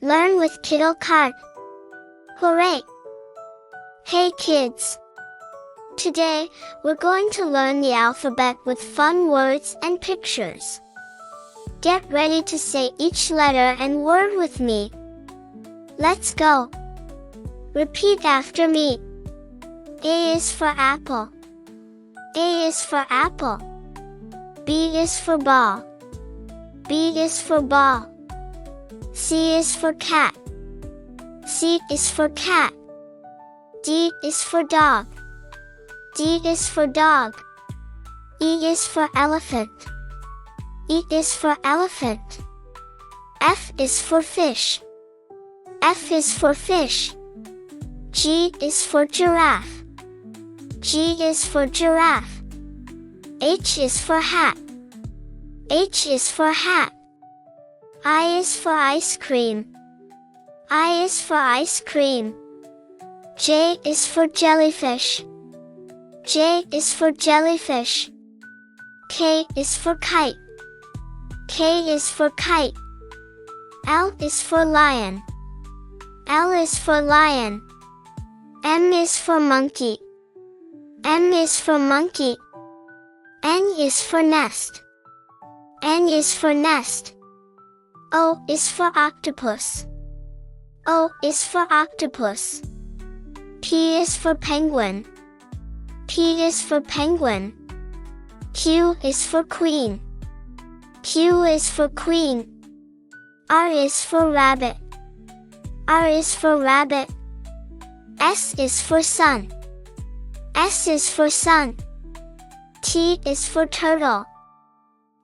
Learn with Kiddle card. Hooray! Hey kids! Today, we're going to learn the alphabet with fun words and pictures. Get ready to say each letter and word with me. Let's go! Repeat after me. A is for apple. A is for apple. B is for ball. B is for ball. C is for cat. C is for cat. D is for dog. D is for dog. E is for elephant. E is for elephant. F is for fish. F is for fish. G is for giraffe. G is for giraffe. H is for hat. H is for hat. I is for ice cream. I is for ice cream. J is for jellyfish. J is for jellyfish. K is for kite. K is for kite. L is for lion. L is for lion. M is for monkey. M is for monkey. N is for nest. N is for nest. O is for octopus. O is for octopus. P is for penguin. P is for penguin. Q is for queen. Q is for queen. R is for rabbit. R is for rabbit. S is for sun. S is for sun. T is for turtle.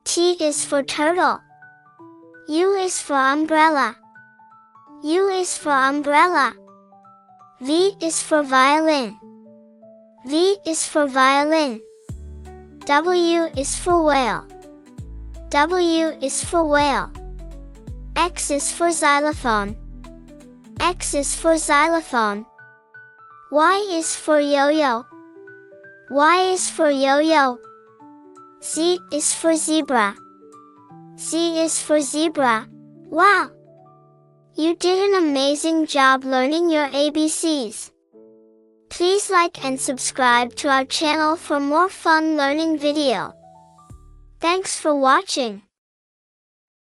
T is for turtle. U is for umbrella. U is for umbrella. V is for violin. V is for violin. W is for whale. W is for whale. X is for xylophone. X is for xylophone. Y is for yo-yo. Y is for yo-yo. Z is for zebra. Z is for zebra. Wow! You did an amazing job learning your ABCs. Please like and subscribe to our channel for more fun learning video. Thanks for watching.